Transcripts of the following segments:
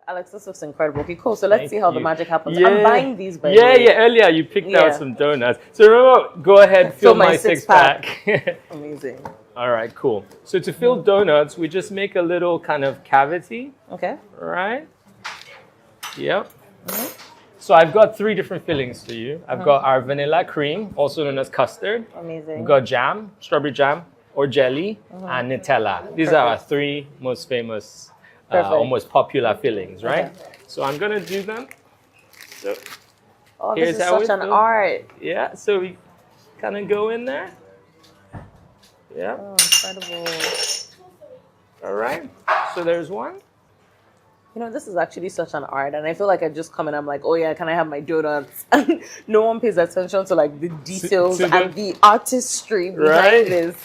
Alex, this looks incredible. Okay, cool. So let's Thank see how the you. magic happens. Yeah. I'm buying these, by the way. Yeah. Earlier you picked Yeah. out some donuts. So remember, go ahead, fill my six-pack. Amazing. All right, cool. So to fill donuts, we just make a little kind of cavity. Okay. Right? Yep. So I've got 3 different fillings for you. I've got our vanilla cream, also known as custard. Amazing. We've got jam, strawberry jam, or jelly, and Nutella. These are our 3 most famous, or most popular fillings, right? Okay. So I'm gonna do them. So Oh, here's this is how such we an fill. art. Yeah, so we kind of go in there. Yeah. Oh, incredible. All right. So there's one. You know, this is actually such an art, and I feel like I just come and I'm like, oh yeah, can I have my donuts? And no one pays attention to like the details and the artistry behind Right? this.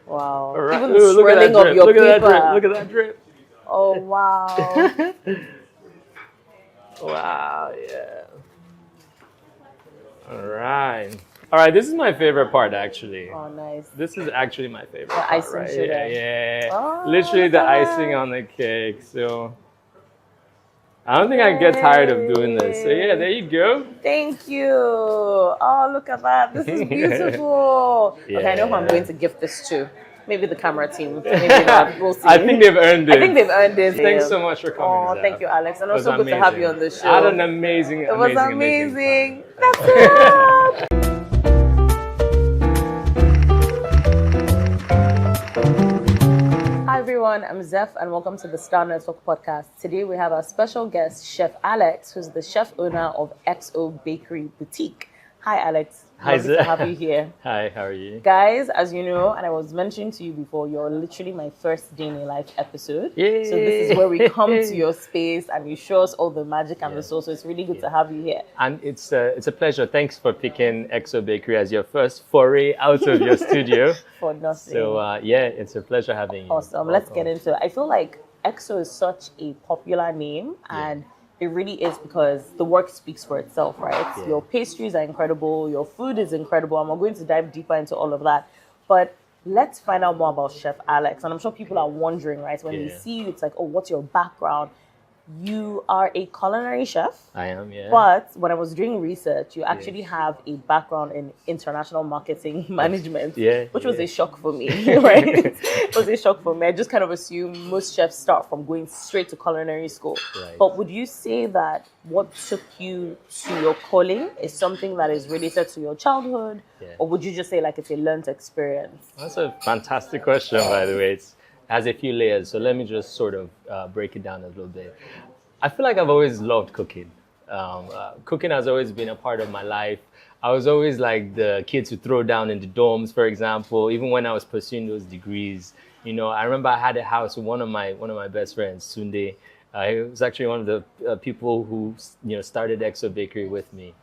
Wow. All right. Even the Ooh, look at that swirling of drip. your Look at that paper. drip. Look at that drip. Oh wow. Wow, yeah. All right. All right, this is my favorite part, actually. Oh nice. This is actually my favorite The part, icing right? sugar. Yeah. Oh, Literally the look at icing that. on the cake. So I don't think I get tired of doing this. So yeah, there you go. Thank you. Oh, look at that. This is beautiful. Okay, I know who I'm Yeah. going to gift this to. Maybe the camera team. Maybe not. We'll see. I think they've earned it. I think they've earned this. Thanks so much for coming. Oh, Zeph. thank you, Alex. And It was also good to have you on the show. I had an amazing, It was amazing amazing. time. That's it. Hi everyone, I'm Zeph and welcome to the Star Network podcast. Today we have our special guest, Chef Alex, who's the chef owner of XO Bakery Boutique. Hi Alex. Hi, Lovely to Zeph. have you here. Hi, how are you? Guys, as you know, and I was mentioning to you before, you're literally my first Day in a Life episode. Yay. So this is where we come to your space and you show us all the magic and the sauce. So it's really good to have you here. And it's a pleasure. Thanks for picking XO Bakery as your first foray out of your studio. For nothing. So yeah, it's a pleasure having you. Awesome. Let's get into it. I feel like XO is such a popular name and it really is because the work speaks for itself, right? Yeah. Your pastries are incredible, your food is incredible, and we're going to dive deeper into all of that. But let's find out more about Chef Alex. And I'm sure people are wondering, right? When they see you, it's like, oh, what's your background? You are a culinary chef. I am, yeah. But when I was doing research, you actually have a background in international marketing management, which was a shock for me, right? It was a shock for me. I just kind of assume most chefs start from going straight to culinary school. Right. But would you say that what took you to your calling is something that is related to your childhood? Or would you just say like it's a learned experience? That's a fantastic question, by the way. It has a few layers, so let me just sort of break it down a little bit. I feel like I've always loved cooking. Cooking has always been a part of my life. I was always like the kids who throw down in the dorms, for example, even when I was pursuing those degrees. You know, I remember I had a house with one of my best friends, Sunday. He was actually one of the people who started XO Bakery with me.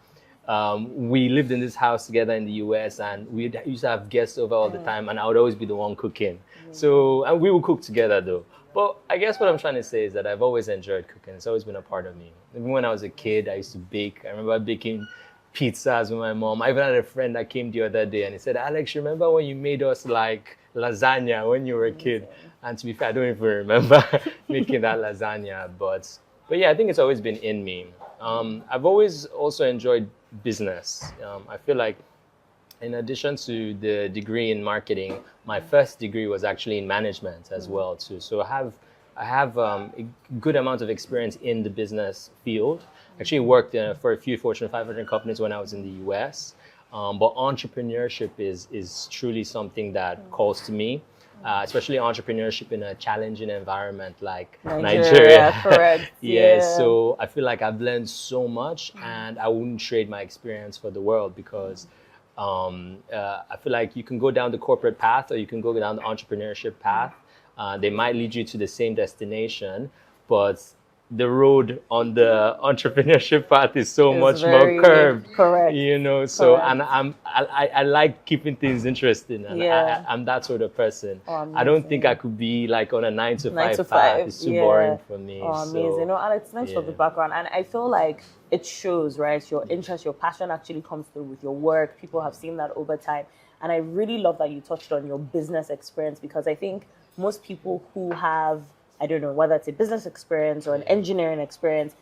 We lived in this house together in the US and we used to have guests over all the time and I would always be the one cooking. So, and we would cook together though. But I guess what I'm trying to say is that I've always enjoyed cooking. It's always been a part of me. Even when I was a kid, I used to bake. I remember baking pizzas with my mom. I even had a friend that came the other day and he said, Alex, remember when you made us like lasagna when you were a kid? And to be fair, I don't even remember making that lasagna. But yeah, I think it's always been in me. I've always also enjoyed business. I feel like in addition to the degree in marketing, my first degree was actually in management as well too. So I have a good amount of experience in the business field. Actually worked for a few Fortune 500 companies when I was in the US. But entrepreneurship is truly something that calls to me. Especially entrepreneurship in a challenging environment like Nigeria. Correct. So I feel like I've learned so much and I wouldn't trade my experience for the world because I feel like you can go down the corporate path or you can go down the entrepreneurship path. They might lead you to the same destination, but the road on the entrepreneurship path is so much more curved. Correct. You know, so Correct. and I like keeping things interesting and I'm that sort of person. Oh, I don't think I could be like on a 9 to 5 path. It's too boring for me. Oh, amazing. No, Alex, thanks for the background. And I feel like it shows, right? Your interest, your passion actually comes through with your work. People have seen that over time. And I really love that you touched on your business experience because I think most people who have I don't know, whether it's a business experience or an engineering experience,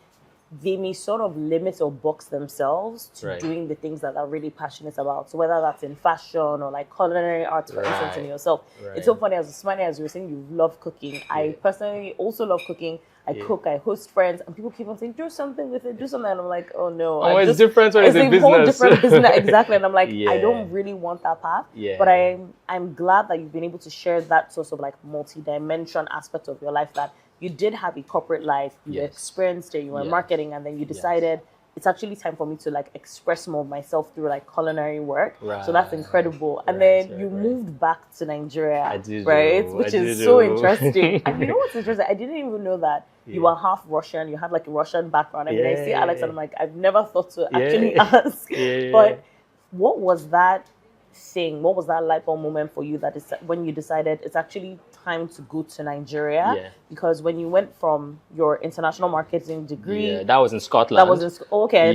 they may sort of limit or box themselves to doing the things that they're really passionate about. So whether that's in fashion or like culinary arts, for instance, in yourself. It's so funny, as you were saying, you love cooking. I personally also love cooking. I cook, I host friends, and people keep on saying, do something with it, do something. And I'm like, oh no. Oh, it's different when it's a business. Whole different business, exactly. And I'm like, I don't really want that path. But I'm glad that you've been able to share that sort of like multi-dimension aspect of your life, that you did have a corporate life, you experienced it, you were in marketing, and then you decided it's actually time for me to like express more of myself through like culinary work. So that's incredible. And then you moved back to Nigeria, which is so interesting. And you know what's interesting? I didn't even know that you were half Russian. You had like a Russian background. I mean, I see Alex and I'm like, I've never thought to actually ask. But what was that thing? What was that light bulb moment for you that is when you decided it's actually time to go to Nigeria? Because when you went from your international marketing degree, that was in Scotland. That was in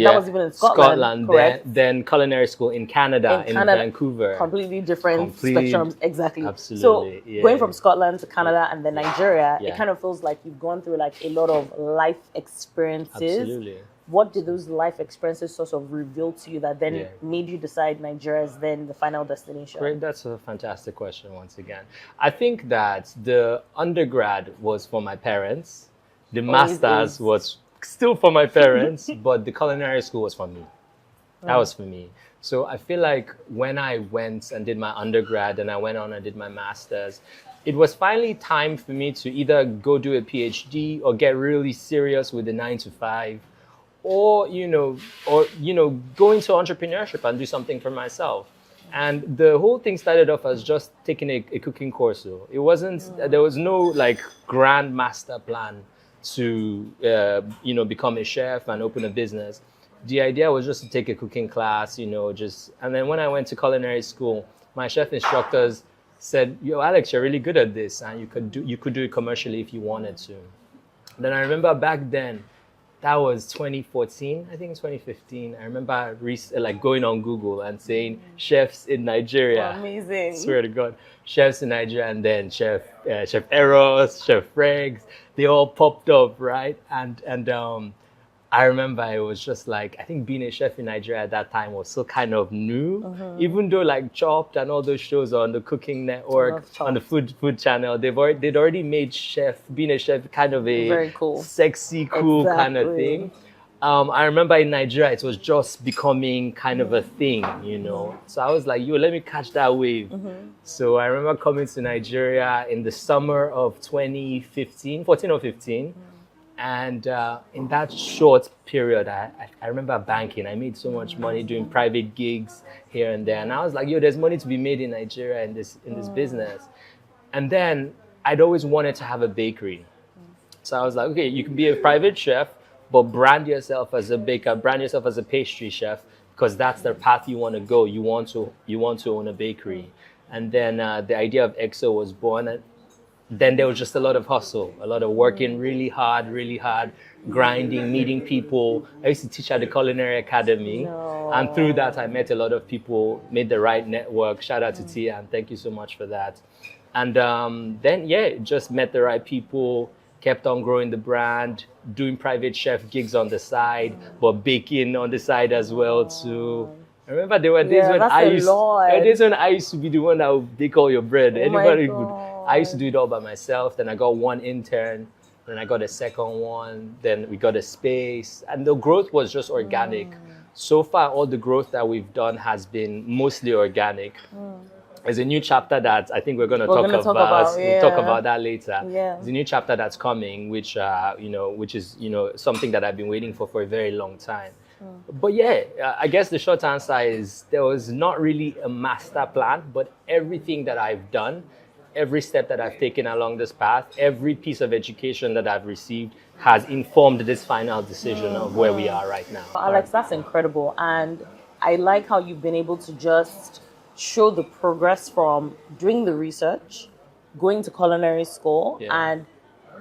that was even in Scotland. Correct. Then culinary school in Canada, in Vancouver. Completely different spectrums. Exactly. Absolutely. So going from Scotland to Canada and then Nigeria, it kind of feels like you've gone through like a lot of life experiences. Absolutely. What did those life experiences sort of reveal to you that then made you decide Nigeria is then the final destination? Great, that's a fantastic question once again. I think that the undergrad was for my parents, the master's was still for my parents, but the culinary school was for me. That was for me. So I feel like when I went and did my undergrad and I went on and did my master's, it was finally time for me to either go do a PhD or get really serious with the 9-to-5. Or go into entrepreneurship and do something for myself. And the whole thing started off as just taking a cooking course. So it wasn't, there was no like grand master plan to, become a chef and open a business. The idea was just to take a cooking class, and then when I went to culinary school, my chef instructors said, yo, Alex, you're really good at this and you could do it commercially if you wanted to. Then I remember back then, that was 2014, I think 2015. I remember going on Google and saying chefs in Nigeria. Amazing. Swear to God. Chefs in Nigeria, and then Chef Eros, Chef Regs, they all popped up, right? And I remember it was just like, I think being a chef in Nigeria at that time was still kind of new, even though like Chopped and all those shows on the Cooking Network, on the food channel, they'd already made being a chef kind of a very cool, sexy, cool kind of thing. I remember in Nigeria, it was just becoming kind of a thing, So I was like, yo, let me catch that wave. So I remember coming to Nigeria in the summer of 2015, 14 or 15. And in that short period, I remember banking. I made so much money doing private gigs here and there. And I was like, yo, there's money to be made in Nigeria in this business. And then I'd always wanted to have a bakery. So I was like, okay, you can be a private chef, but brand yourself as a baker, brand yourself as a pastry chef, because that's the path you want to go. You want to own a bakery. And then the idea of EXO was born. And then there was just a lot of hustle, a lot of working really hard, grinding, meeting people. I used to teach at the Culinary Academy. And through that, I met a lot of people, made the right network. Shout out to Tia, and thank you so much for that. And then, just met the right people, kept on growing the brand, doing private chef gigs on the side, but baking on the side as well too. I remember there were days when I used to be the one that would bake all your bread. Anybody could. I used to do it all by myself. Then I got one intern. Then I got a second one. Then we got a space. And the growth was just organic. So far, all the growth that we've done has been mostly organic. There's a new chapter that I think we're going to talk about. We'll talk about that later. There's a new chapter that's coming, which is something that I've been waiting for a very long time. But I guess the short answer is there was not really a master plan, but everything that I've done, every step that I've taken along this path, every piece of education that I've received has informed this final decision of where we are right now. Alex, that's incredible. And I like how you've been able to just show the progress from doing the research, going to culinary school, and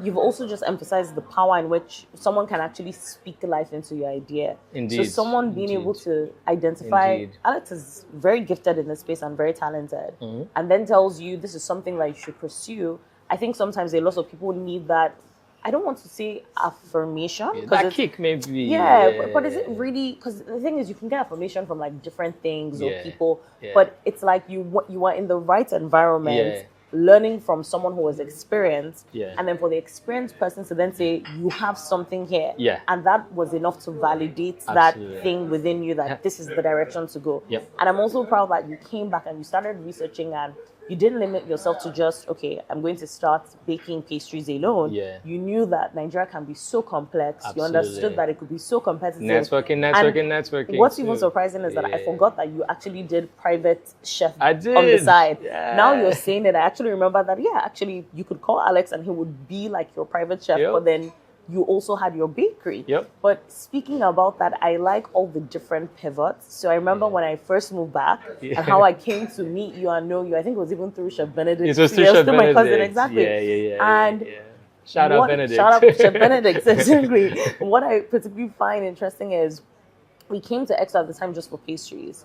you've also just emphasized the power in which someone can actually speak life into your idea. Indeed. So someone being able to identify, Alex is very gifted in this space and very talented, and then tells you this is something that you should pursue, I think sometimes a lot of people need that. I don't want to say affirmation. That kick, maybe. Yeah, but is it really? Because the thing is, you can get affirmation from like different things or people, but it's like you are in the right environment, learning from someone who has experienced, and then for the experienced person to then say, you have something here, and that was enough to validate that thing within you that this is the direction to go. And I'm also proud that you came back and you started researching and you didn't limit yourself to just, okay, I'm going to start baking pastries alone. You knew that Nigeria can be so complex. You understood that it could be so competitive. Networking. What's even surprising is that I forgot that you actually did private chef on the side. Now you're saying it. I actually remember that, actually, you could call Alex and he would be like your private chef, but then you also had your bakery. But speaking about that, I like all the different pivots. So I remember when I first moved back and how I came to meet you and know you. I think it was even through Chef Benedict. It was through Chef Benedict. My cousin, exactly. And shout out Benedict. Shout out Chef Benedict, exactly. What I particularly find interesting is we came to Exo at the time just for pastries.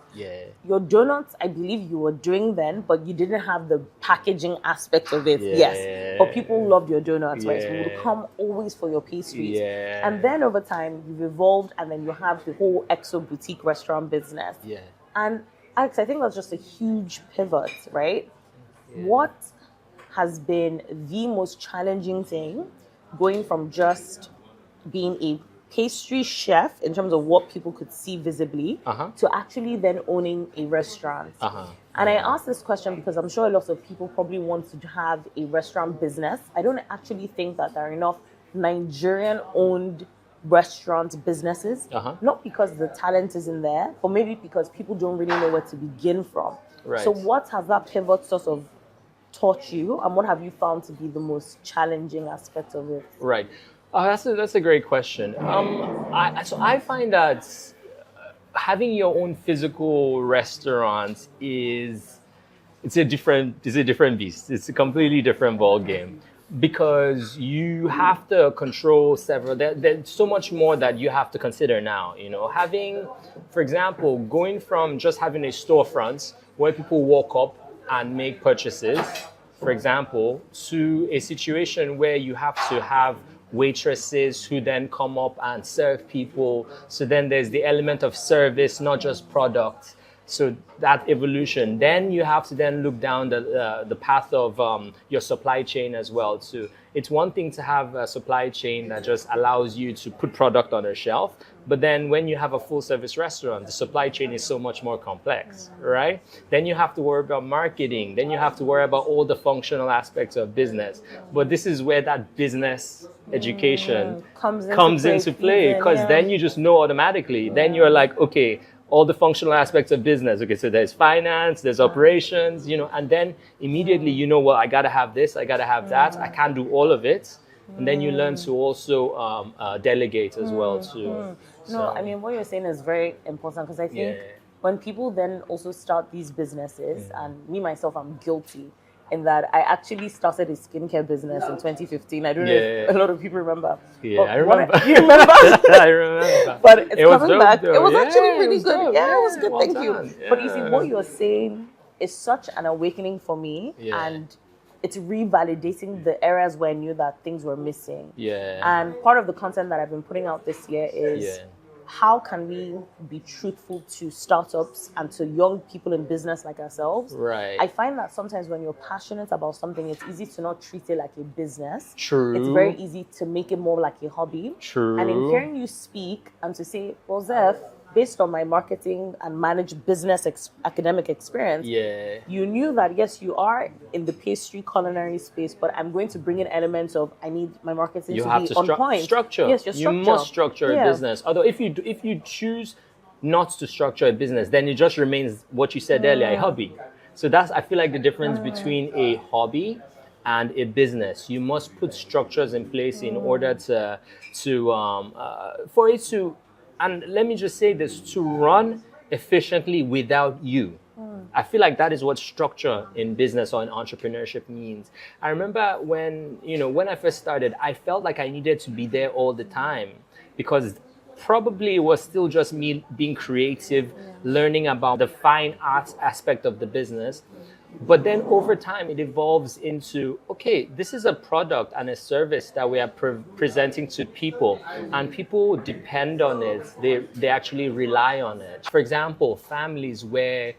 Your donuts, I believe you were doing then, but you didn't have the packaging aspect of it. Yes. But people loved your donuts, right? So we would come always for your pastries. And then over time, you've evolved and then you have the whole Exo boutique restaurant business. And Alex, I think that's just a huge pivot, right? What has been the most challenging thing going from just being a pastry chef in terms of what people could see visibly to actually then owning a restaurant? And I ask this question because I'm sure a lot of people probably want to have a restaurant business. I don't actually think that there are enough Nigerian owned restaurant businesses, not because the talent isn't there, but maybe because people don't really know where to begin from. So what has that pivot sort of taught you, and what have you found to be the most challenging aspect of it? That's a great question. I find that having your own physical restaurant is a different beast. It's a completely different ball game because you have to control several. There's so much more that you have to consider now. You know, having, for example, going from just having a storefront where people walk up and make purchases, for example, to a situation where you have to have waitresses who then come up and serve people. So then there's the element of service, not just product. So that evolution. Then you have to then look down the path of your supply chain as well. So it's one thing to have a supply chain that just allows you to put product on a shelf. But then when you have a full service restaurant, the supply chain is so much more complex, right? Then you have to worry about marketing. Then you have to worry about all the functional aspects of business. But this is where that business education comes into play because then you just know automatically. Then you're like, okay, all the functional aspects of business. Okay, so there's finance, there's operations, you know, and then immediately you know, well, I got to have this, I got to have that. I can't do all of it. And then you learn to also delegate as well too. No, I mean, what you're saying is very important because I think when people then also start these businesses, and me myself, I'm guilty in that I actually started a skincare business in 2015. I don't know if a lot of people remember. I remember. You remember? I remember. But it's it was coming dope, back. Though. It was actually it really was good. Dope. Yeah, it was good. Well Thank done. you. But you see, what you're saying is such an awakening for me, and it's revalidating the areas where I knew that things were missing. And part of the content that I've been putting out this year is how can we be truthful to startups and to young people in business like ourselves? I find that sometimes when you're passionate about something, it's easy to not treat it like a business. It's very easy to make it more like a hobby. And in hearing you speak and to say, well, Zeph, based on my marketing and managed business academic experience, you knew that, yes, you are in the pastry culinary space, but I'm going to bring in elements of, I need my marketing to be on point. Structure. Yes, your structure. You must structure a business. Although if you choose not to structure a business, then it just remains what you said earlier, a hobby. So that's, I feel like, the difference between a hobby and a business. You must put structures in place in order for it to, and let me just say this, to run efficiently without you. I feel like that is what structure in business or in entrepreneurship means. I remember when I first started, I felt like I needed to be there all the time because probably it was still just me being creative, learning about the fine arts aspect of the business. But then over time, it evolves into, okay, this is a product and a service that we are presenting to people, and people depend on it. They actually rely on it. For example, families where,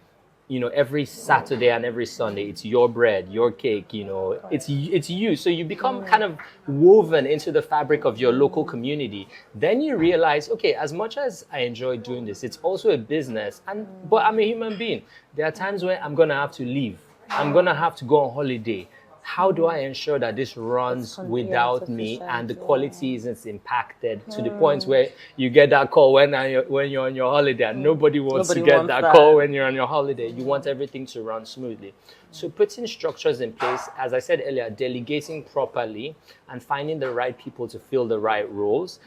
every Saturday and every Sunday, it's your bread, your cake, it's you. So you become kind of woven into the fabric of your local community. Then you realize, okay, as much as I enjoy doing this, it's also a business. But I'm a human being. There are times where I'm going to have to leave. I'm going to have to go on holiday. How do I ensure that this runs without me and the quality isn't impacted to the point where you get that call when you're on your holiday, and nobody wants to get that call when you're on your holiday. You want everything to run smoothly. So putting structures in place, as I said earlier, delegating properly and finding the right people to fill the right roles.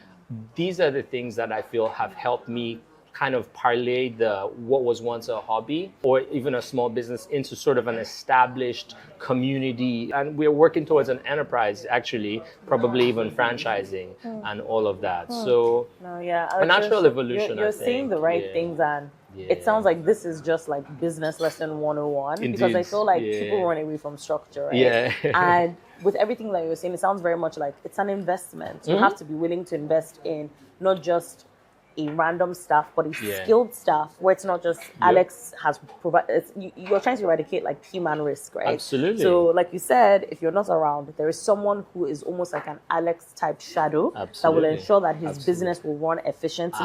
These are the things that I feel have helped me kind of parlay what was once a hobby or even a small business into sort of an established community. And we're working towards an enterprise, actually, probably even franchising and all of that. So a natural evolution, You're saying the right things, and it sounds like this is just like business lesson 101. Indeed. Because I feel like people run away from structure, right? And with everything that you're saying, it sounds very much like it's an investment. You have to be willing to invest in not just a random staff, but a skilled staff where it's not just Alex has provided. You're trying to eradicate like team and risk, right? Absolutely. So, like you said, if you're not around, there is someone who is almost like an Alex type shadow that will ensure that his business will run efficiently,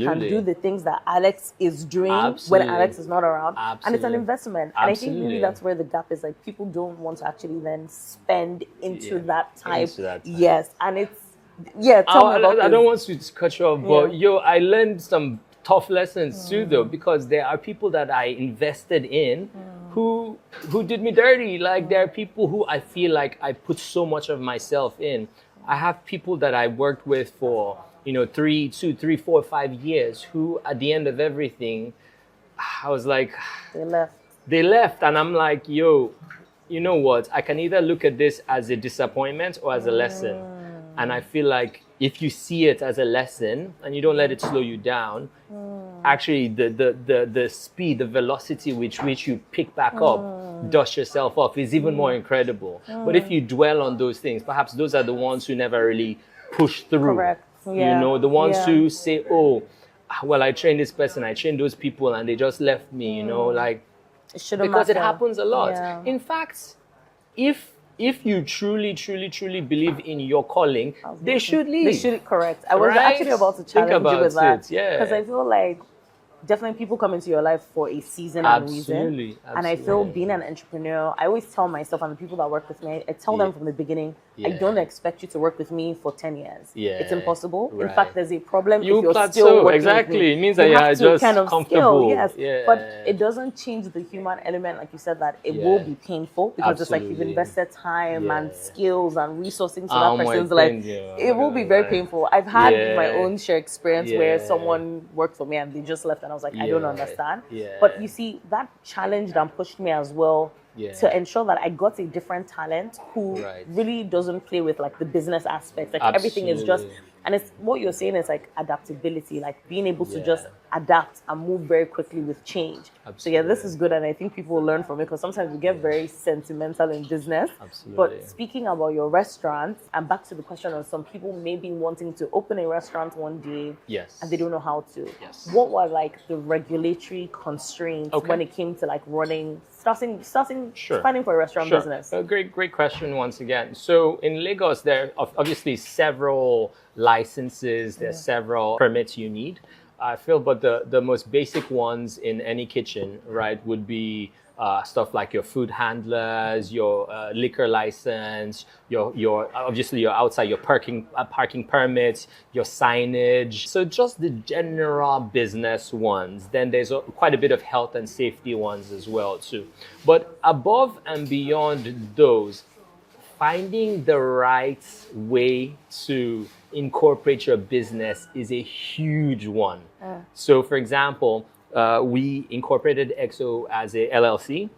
can do the things that Alex is doing when Alex is not around, and it's an investment. And I think really that's where the gap is. Like people don't want to actually then spend into that type. Yes, and it's. Tell me about I don't want to cut you off, but I learned some tough lessons too, though, because there are people that I invested in who did me dirty. Like there are people who I feel like I put so much of myself in. I have people that I worked with for 3, 4, 5 years who at the end of everything, I was like, they left, and I'm like, yo, you know what? I can either look at this as a disappointment or as a lesson. And I feel like if you see it as a lesson and you don't let it slow you down, actually the speed, the velocity with which you pick back up, dust yourself off is even more incredible. But if you dwell on those things, perhaps those are the ones who never really push through. Correct. The ones who say, oh, well, I trained this person, I trained those people, and they just left me, because it happens a lot. In fact, if you truly believe in your calling, they should leave. They should, correct. I was actually about to challenge you with that. Because I feel like definitely people come into your life for a season and reason. And I feel being an entrepreneur, I always tell myself and the people that work with me, I tell them from the beginning, I don't expect you to work with me for 10 years. It's impossible. In fact, there's a problem if you're still working with me. It means that you're just kind of comfortable. But it doesn't change the human element, like you said, that it will be painful because it's like you've invested time and skills and resourcing to that person's life. It will be very painful. I've had my own share experience where someone worked for me and they just left, and I was like, I don't understand. But you see, that challenged and pushed me as well to ensure that I got a different talent who really doesn't play with like the business aspects. Like everything is just, and it's what you're saying is like adaptability, like being able to just adapt and move very quickly with change. So this is good, and I think people will learn from it because sometimes we get very sentimental in business. But speaking about your restaurant, and back to the question of some people maybe wanting to open a restaurant one day and they don't know how to. What were like the regulatory constraints when it came to like starting finding for a restaurant business? A great question once again. So in Lagos, there are obviously several licenses, there's several permits you need. I feel, but the most basic ones in any kitchen, right, would be stuff like your food handlers, your liquor license, your obviously your outside, your parking permits, your signage. So just the general business ones. Then there's quite a bit of health and safety ones as well too. But above and beyond those, finding the right way to incorporate your business is a huge one. So for example, we incorporated EXO as a LLC,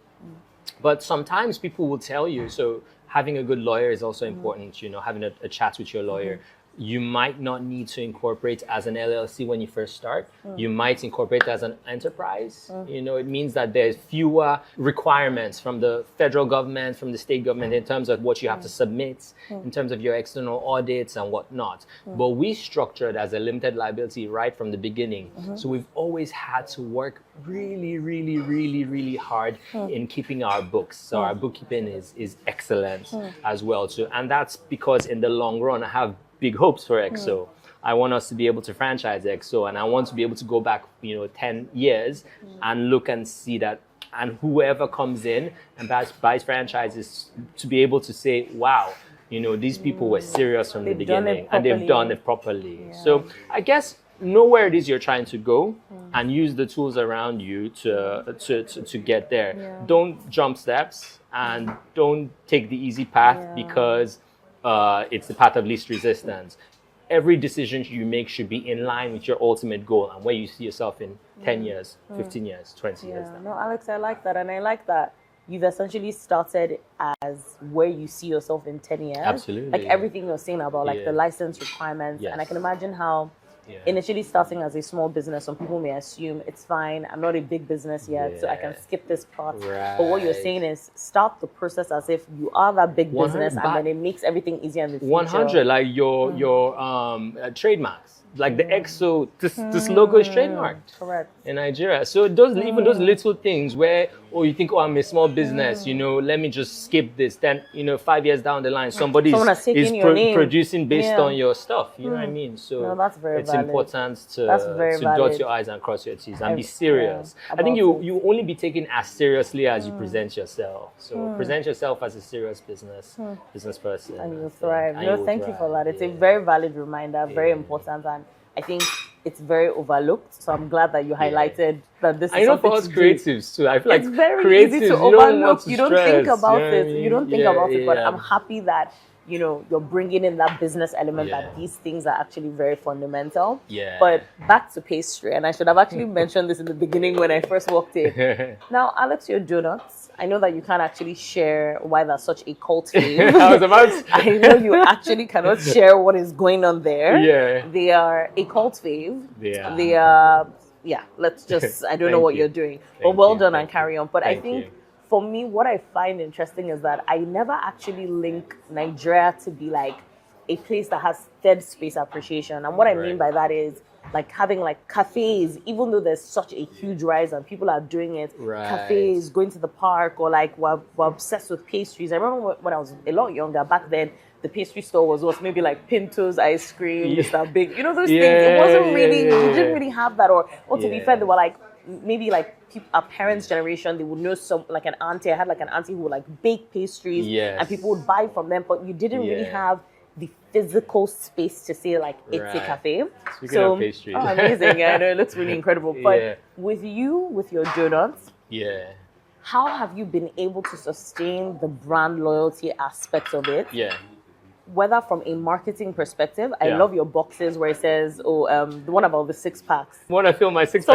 but sometimes people will tell you, so having a good lawyer is also important, having a chat with your lawyer. you might not need to incorporate as an LLC when you first start. You might incorporate as an enterprise. You know, it means that there's fewer requirements from the federal government, from the state government in terms of what you have to submit, in terms of your external audits and whatnot. But we structured as a limited liability right from the beginning. So we've always had to work really, really, really, really hard in keeping our books. So our bookkeeping is excellent as well too. And that's because in the long run, I have big hopes for XO. I want us to be able to franchise XO, and I want to be able to go back, 10 years and look and see that, and whoever comes in and buys franchises to be able to say, wow, these people were serious from the beginning and they've done it properly. Yeah. So I guess know where it is you're trying to go and use the tools around you to get there. Yeah. Don't jump steps and don't take the easy path because it's the path of least resistance. Every decision you make should be in line with your ultimate goal and where you see yourself in 10 years, 15 years, 20 years. No, Alex, I like that. And I like that you've essentially started as where you see yourself in 10 years. Absolutely. Like everything you're saying about like the license requirements. Yes. And I can imagine how initially starting as a small business, some people may assume it's fine, I'm not a big business yet, so I can skip this part. Right. But what you're saying is start the process as if you are that big business, and then it makes everything easier in the future. 100, like your trademarks. Like the XO, this logo is trademarked. Correct. In Nigeria. So even those little things where, you think, I'm a small business, let me just skip this. Then, 5 years down the line, somebody is producing based on your stuff. You know what I mean? So that's very it's valid. important to dot your I's and cross your T's and be serious. I think you only be taken as seriously as you present yourself. So present yourself as a serious business person. And you'll thrive. Thank you for that. It's a very valid reminder, very important, and I think it's very overlooked. So I'm glad that you highlighted that this is something for us creatives too. I feel like it's very creatives, easy to overlook. You don't think about it. You don't think about it. But I'm happy that you're bringing in that business element, that these things are actually very fundamental. Yeah. But back to pastry, and I should have actually mentioned this in the beginning when I first walked in. Now, Alex, your donuts. I know that you can't actually share why that's such a cult fave. I know you actually cannot share what is going on there. Yeah. They are a cult fave. Yeah. They are, let's just, I don't know what you're doing. But well done and carry on. But I think for me, what I find interesting is that I never actually link Nigeria to be like a place that has third space appreciation. And what I mean by that is like having like cafes, even though there's such a huge rise and people are doing it, cafes, going to the park, or like we're obsessed with pastries. I remember when I was a lot younger, back then, the pastry store was maybe like Pinto's ice cream, Mr. Big, those things. It wasn't really, you didn't really have that. Or to be fair, they were like, maybe like our parents' generation, they would know like an auntie. I had like an auntie who would like bake pastries and people would buy from them, but you didn't really have the physical space to say like it's a cafe. Speaking of pastries. Amazing. I know it looks really incredible. But with your donuts, how have you been able to sustain the brand loyalty aspect of it? Whether from a marketing perspective, I love your boxes where it says, the one about the 6-packs. When I fill my 6-pack,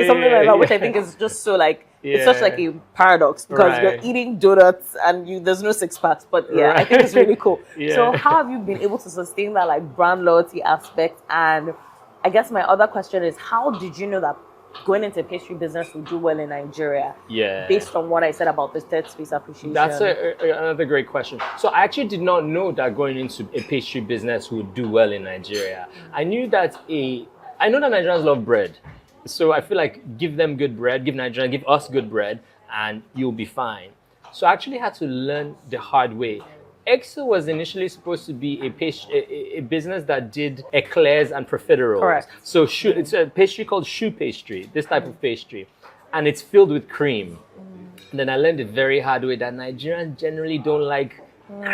something like that, which I think is just so like, it's such like a paradox because you're eating donuts and there's no 6-packs, but I think it's really cool. So how have you been able to sustain that like brand loyalty aspect? And I guess my other question is, how did you know that going into pastry business would do well in Nigeria? Based on what I said about the third space appreciation. That's another great question. So I actually did not know that going into a pastry business would do well in Nigeria. I know that Nigerians love bread. So I feel like give them good bread, give us good bread, and you'll be fine. So I actually had to learn the hard way. XO was initially supposed to be a business that did eclairs and profiteroles. Correct. So it's a pastry called choux pastry, this type of pastry, and it's filled with cream. And then I learned the very hard way that Nigerians generally don't like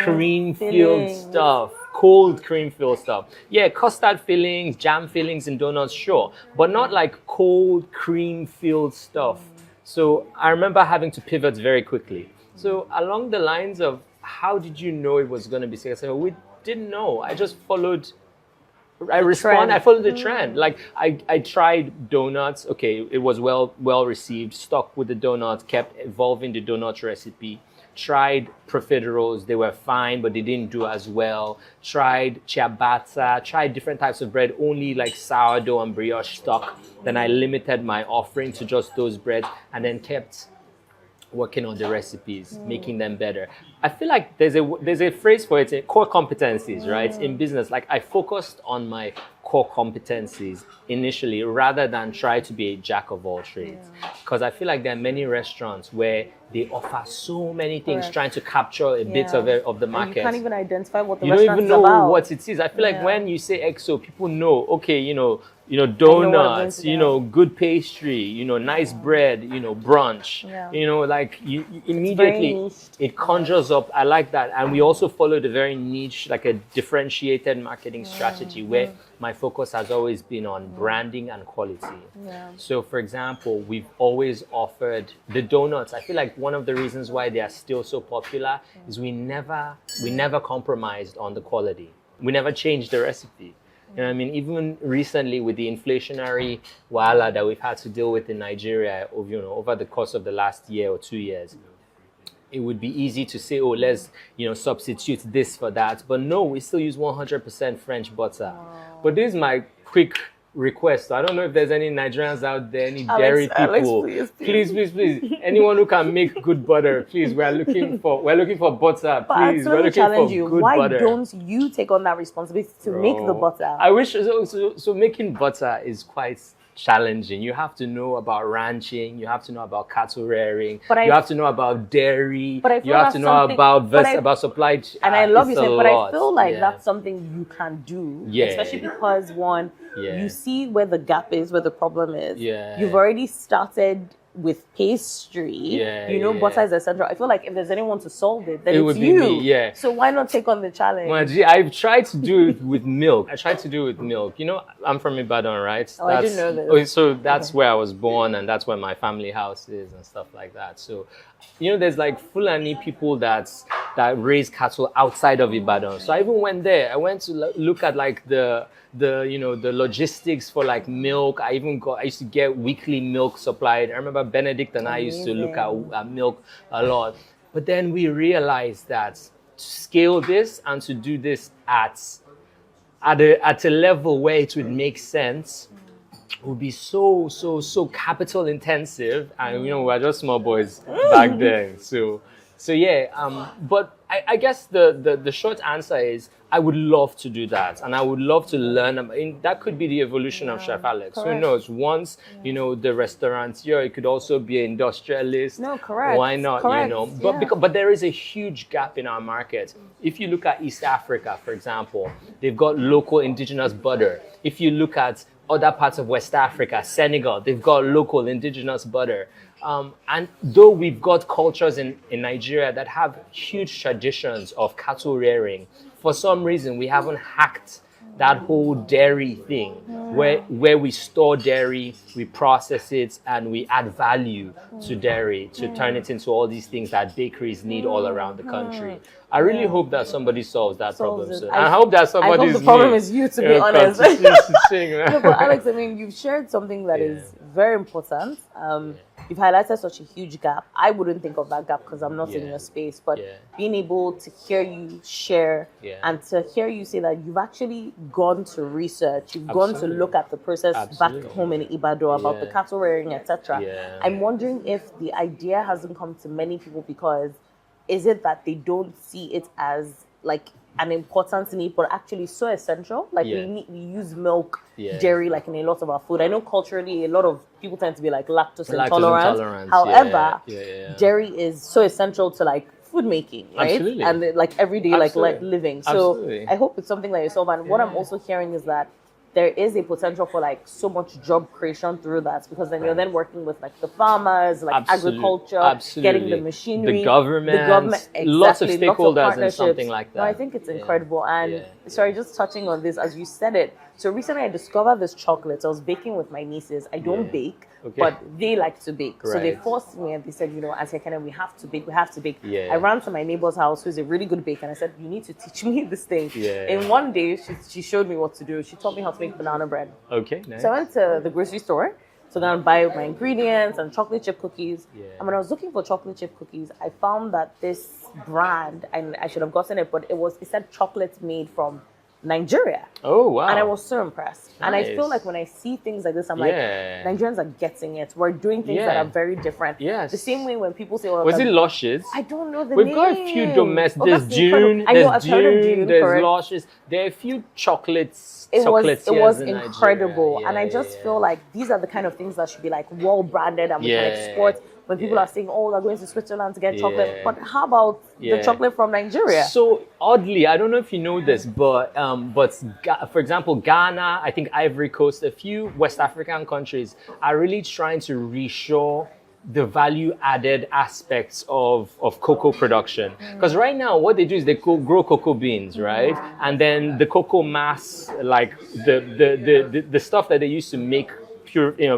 cream-filled stuff, cold cream-filled stuff. Custard fillings, jam fillings in donuts, sure, but not like cold cream-filled stuff. So I remember having to pivot very quickly. So along the lines of, how did you know it was going to be successful? We didn't know. I just followed. I followed the trend. Like I tried donuts. Okay, it was well received. Stuck with the donuts. Kept evolving the donut recipe. tried profiteroles, they were fine, but they didn't do as well. Tried ciabatta, tried different types of bread, only like sourdough and brioche stock. Then I limited my offering to just those breads, and then kept working on the recipes, making them better. I feel like there's a phrase for it, core competencies, right? In business, like I focused on my core competencies initially rather than try to be a jack of all trades. Because I feel like there are many restaurants where they offer so many things, trying to capture a bit of the market. And you can't even identify what the restaurant is about. You don't even know what it is. I feel like when you say XO, people know, okay, donuts, good pastry, nice bread, brunch, like you immediately it conjures up. I like that. And we also followed a very niche, like a differentiated marketing strategy where my focus has always been on branding and quality. So for example, we've always offered the donuts. I feel like one of the reasons why they are still so popular is we never compromised on the quality. We never changed the recipe. You know what I mean? Even recently with the inflationary wahala that we've had to deal with in Nigeria over the course of the last year or 2 years, it would be easy to say, oh, let's substitute this for that. But no, we still use 100% French butter. But this is my quick request. I don't know if there's any Nigerians out there, any dairy people. Please. Anyone who can make good butter, please. We're looking for butter. Please, we're looking for good why butter. Why don't you take on that responsibility to make the butter? I wish so. Making butter is quite challenging. You have to know about ranching. You have to know about cattle rearing. You have to know about dairy. You have to know about supply chain. And I love you saying, but I feel like that's something you can do, especially because you see where the gap is, where the problem is. You've already started with pastry. Butter is essential. I feel like if there's anyone to solve it, then it's you. Me, So why not take on the challenge? Well, I've tried to do it with milk. I'm from Ibadan, right? I didn't know this. So that's where I was born, and that's where my family house is and stuff like that. So, there's like Fulani people that raise cattle outside of Ibadan. So I even went there. I went to look at like the logistics for like milk. I used to get weekly milk supplied. I remember Benedict and I used to look at milk a lot. But then we realized that to scale this and to do this at a level where it would make sense would be so capital intensive, and we were just small boys back then. But I guess the short answer is I would love to do that, and I would love to learn. That could be the evolution of Chef Alex. Correct. Who knows? Once the restaurateur, it could also be an industrialist. No, correct. Why not? Correct. But there is a huge gap in our market. If you look at East Africa, for example, they've got local indigenous butter. If you look at other parts of West Africa, Senegal, they've got local indigenous butter. And though we've got cultures in Nigeria that have huge traditions of cattle rearing, for some reason we haven't hacked that whole dairy thing where we store dairy, we process it, and we add value to dairy to turn it into all these things that bakeries need all around the country. I really hope that somebody solves that problem soon. I hope that somebody the problem is you, to be honest. No, but Alex, you've shared something that is very important. You've highlighted such a huge gap. I wouldn't think of that gap because I'm not in your space, but being able to hear you share and to hear you say that you've actually gone to research, you've gone to look at the process back home in Ibadan about the cattle rearing, etc. I'm wondering if the idea hasn't come to many people because is it that they don't see it as like an important need, but actually so essential? Like we use milk, dairy, like in a lot of our food. I know culturally a lot of people tend to be like lactose intolerant. However, dairy is so essential to like food making, right? Absolutely. And like everyday like living. So I hope it's something that you solve. And what I'm also hearing is that there is a potential for like so much job creation through that, because then you're then working with like the farmers, like agriculture, getting the machinery, the government, exactly, lots of stakeholders and something like that. No, I think it's incredible. And sorry, just touching on this as you said it. So recently I discovered this chocolate. I was baking with my nieces. I don't bake, but they like to bake. So they forced me and they said, as Kenya, we have to bake. I ran to my neighbor's house, who's a really good baker, and I said, you need to teach me this thing. In one day, she showed me what to do. She taught me how to make banana bread. Okay, nice. So I went to the grocery store to go and buy my ingredients and chocolate chip cookies. Yeah. And when I was looking for chocolate chip cookies, I found that this brand, and I should have gotten it, but it said chocolate made from Nigeria. Oh, wow. And I was so impressed. And I feel Nice. like when I see things like this, I'm like, Yeah. Nigerians are getting it. We're doing things that Yeah. are very different. Yes. The same way when people say, well, Was it Luscious? I don't know the We've name. got a few domestic. Oh, There's that's incredible. June, I know, there's I've heard of June, June, there's correct. Luscious. There are a few chocolates. It was chocolatiers in incredible. Nigeria. And I just feel like these are the kind of things that should be like well branded and we can Yeah. export. When people are saying, oh, they're going to Switzerland to get chocolate. Yeah. But how about Yeah. the chocolate from Nigeria? So oddly, I don't know if you know this, but for example, Ghana, I think Ivory Coast, a few West African countries are really trying to reshore the value added aspects of cocoa production. Because right now what they do is they grow cocoa beans, right? And then the cocoa mass, like the stuff that they used to make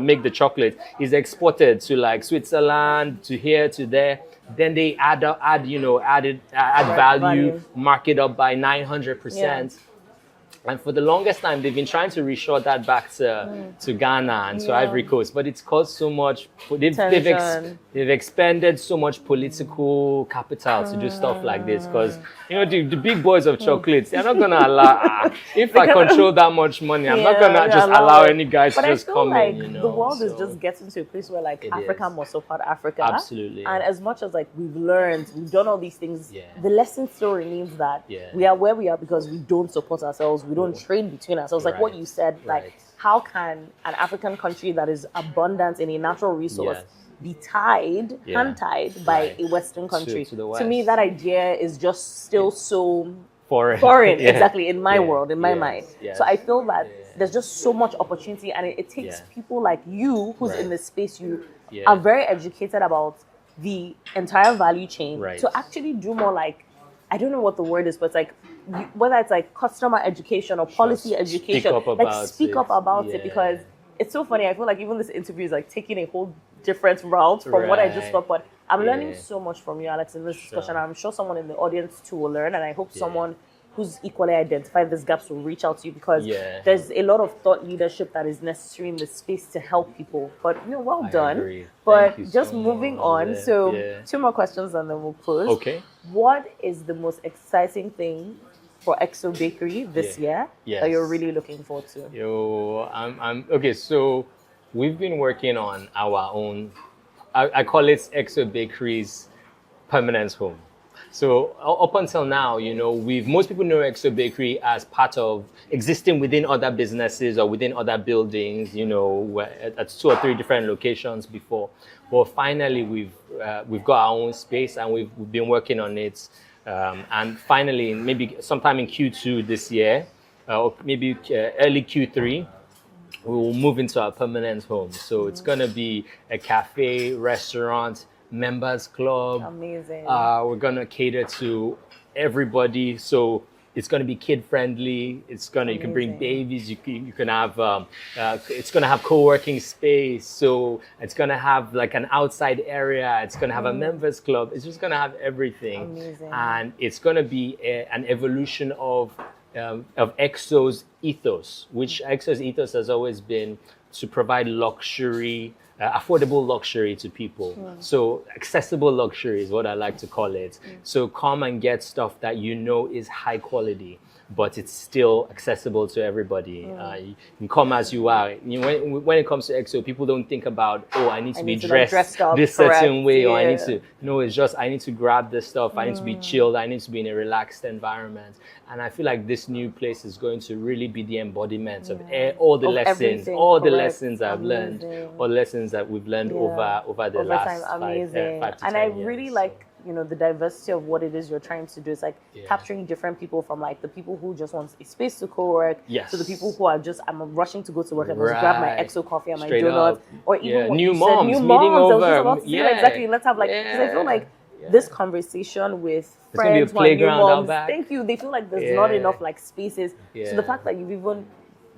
make the chocolate is exported to like Switzerland, to here, to there. Then they add value, mark it up by 900%. And for the longest time, they've been trying to reshore that back to Ghana and to Ivory Coast, but it's caused so much. They've expended so much political capital to do stuff like this because the big boys of chocolates, they're not gonna allow. If I control that much money, I'm not gonna just allow any guys to just come like in. The world is just getting to a place where like Africa must support Africa. Absolutely. And as much as like we've done all these things, the lesson still remains that we are where we are because we don't support ourselves. We don't trade between ourselves. Like what you said, like how can an African country that is abundant in a natural resource be tied, hand-tied by a Western country? To the West. To me, that idea is just still so foreign. Exactly, in my world, in my mind. Yes. So I feel that there's just so much opportunity, and it takes people like you who's in this space. You are very educated about the entire value chain to actually do more like, I don't know what the word is, but it's like, whether it's like customer education or policy education, speak up about it, because it's so funny. I feel like even this interview is like taking a whole different route from what I just thought, but I'm learning so much from you, Alex, in this discussion. I'm sure someone in the audience too will learn, and I hope someone who's equally identified these gaps will reach out to you, because there's a lot of thought leadership that is necessary in this space to help people. But well done. Agree. But Thank you just so moving much. on, so 2 more questions and then we'll close. Okay. What is the most exciting thing for EXO Bakery this year that you're really looking forward to? I'm okay. So we've been working on our own. I call it EXO Bakery's permanent home. So up until now, most people know EXO Bakery as part of existing within other businesses or within other buildings, at 2 or 3 different locations before. But finally, we've got our own space and we've been working on it. And finally, maybe sometime in Q2 this year, or maybe early Q3, we will move into our permanent home. So it's going to be a cafe, restaurant, members club. Amazing. We're going to cater to everybody. So it's going to be kid friendly. It's going to, you can bring babies. You can have, it's going to have co-working space. So it's going to have like an outside area. It's going to have a members club. It's just going to have everything. Amazing. And it's going to be an evolution of EXO's ethos, which EXO's ethos has always been to provide luxury, affordable luxury to people. So accessible luxury is what I like to call it. So come and get stuff that is high quality, but it's still accessible to everybody. You can come as you are. When it comes to EXO, people don't think about, I need to be dressed up, this certain way, or I need to. No, it's just I need to grab this stuff. I need to be chilled. I need to be in a relaxed environment. And I feel like this new place is going to really be the embodiment of all the lessons, the lessons I've learned, all the lessons that we've learned over the last time. Amazing. 5 to 10 and I years. really like the diversity of what it is you're trying to do. It's like capturing different people, from like the people who just want a space to co-work to the people who are just, I'm rushing to go to work and just grab my EXO coffee and my donuts, or even what new you moms said, new meeting moms. over. I was just about to say, exactly. Let's have because I feel like this conversation with friends who are new moms, thank you. They feel like there's not enough like spaces. So the fact that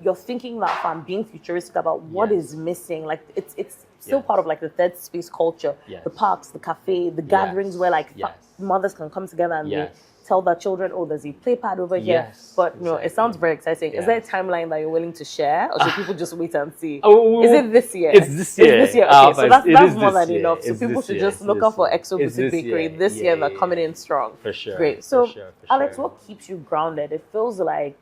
you're thinking that far and being futuristic about what is missing. Like it's still part of like the third space culture. The parks, the cafe, the gatherings where like mothers can come together and they tell their children, oh, there's a play pad over here. But no, it sounds very exciting. Is there a timeline that you're willing to share, or should people just wait and see? Is it this year? It's this year. It's this year. Okay, so that's more than enough. So It's people this should year. just look out for Exo Boutique Bakery this year. They're coming in strong. For sure. Great. So, for Alex, sure. what keeps you grounded? It feels like,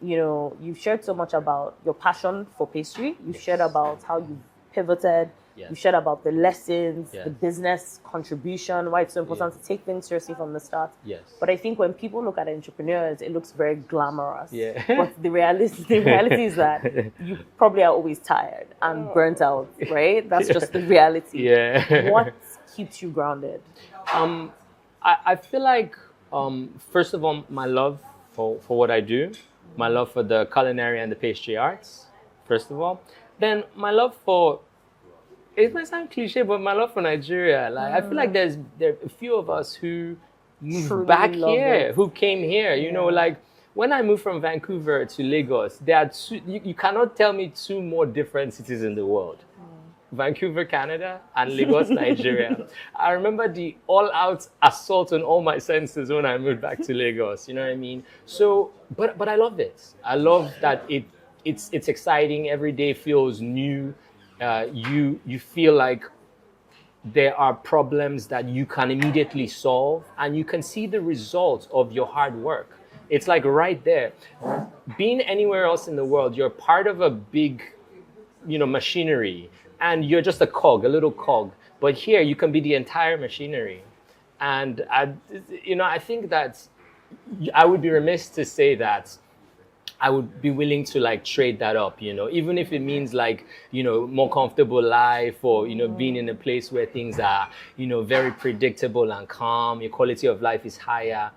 you know, you've shared so much about your passion for pastry. You've shared about how you pivoted. You shared about the lessons, the business contribution, why it's so important to take things seriously from the start. But I think when people look at entrepreneurs, it looks very glamorous. But the reality is that you probably are always tired and burnt out, right? That's just the reality. What keeps you grounded? I feel like, first of all, my love for what I do, my love for the culinary and the pastry arts, first of all. Then my love for, it might sound cliche, but my love for Nigeria. Like I feel like there are a few of us who moved back here, who came here. You know, like when I moved from Vancouver to Lagos, there are two, you cannot tell me two more different cities in the world. Vancouver, Canada, and Lagos, Nigeria. I remember the all-out assault on all my senses when I moved back to Lagos. You know what I mean? So, but I love it. I love that it's exciting. Every day feels new. You feel like there are problems that you can immediately solve, and you can see the results of your hard work. It's like right there. Being anywhere else in the world, you're part of a big, machinery, and you're just a cog, a little cog. But here, you can be the entire machinery. And I think that I would be remiss to say that I would be willing to trade that up, even if it means more comfortable life, or, being in a place where things are, very predictable and calm, your quality of life is higher.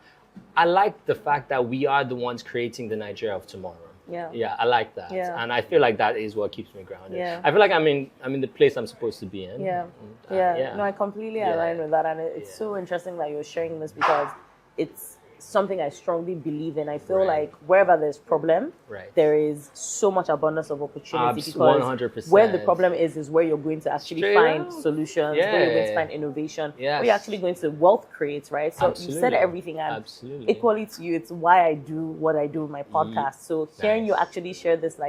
I like the fact that we are the ones creating the Nigeria of tomorrow. Yeah, I like that. And I feel like that is what keeps me grounded. I feel like I'm in the place I'm supposed to be in. No, I completely align with that. And it's so interesting that you're sharing this, because it's something I strongly believe in. I feel like wherever there's problem, there is so much abundance of opportunity, because 100%. Where the problem is where you're going to actually find solutions, where you're going to find innovation, where you're actually going to wealth create, right? So you said everything, and equally to you, it's why I do what I do with my podcast. So hearing you actually share this,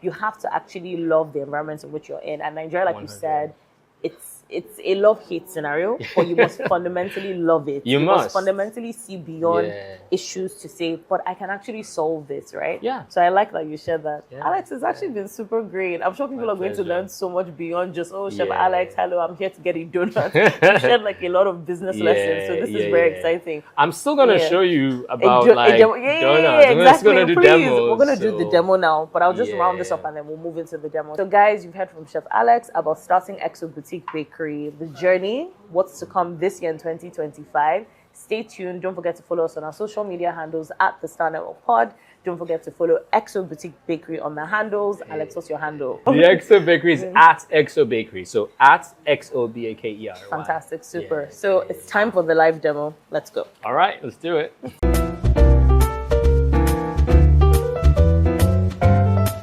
you have to actually love the environment in which you're in. And Nigeria, like 100. You said, it's a love-hate scenario, but you must fundamentally love it. You must fundamentally see beyond issues to say, but I can actually solve this, right? So I like that you shared that. Alex, it's actually been super great. I'm sure people are going to learn so much beyond just, Chef Alex, hello, I'm here to get a donut. You shared a lot of business lessons, so this is very exciting. I'm still going to show you about donuts. Exactly. We're going to do demos. We're going to do the demo now, but I'll just round this up and then we'll move into the demo. So guys, you've heard from Chef Alex about starting Exo Boutique Bakery, the journey, what's to come this year in 2025. Stay tuned. Don't forget to follow us on our social media handles at the Star Network Pod. Don't forget to follow Exo Boutique Bakery on the handles. Alex, what's your handle? The Exo Bakery is at Exo Bakery. So at XOBAKERY. Fantastic. Super. So it's time for the live demo. Let's go. All right, let's do it.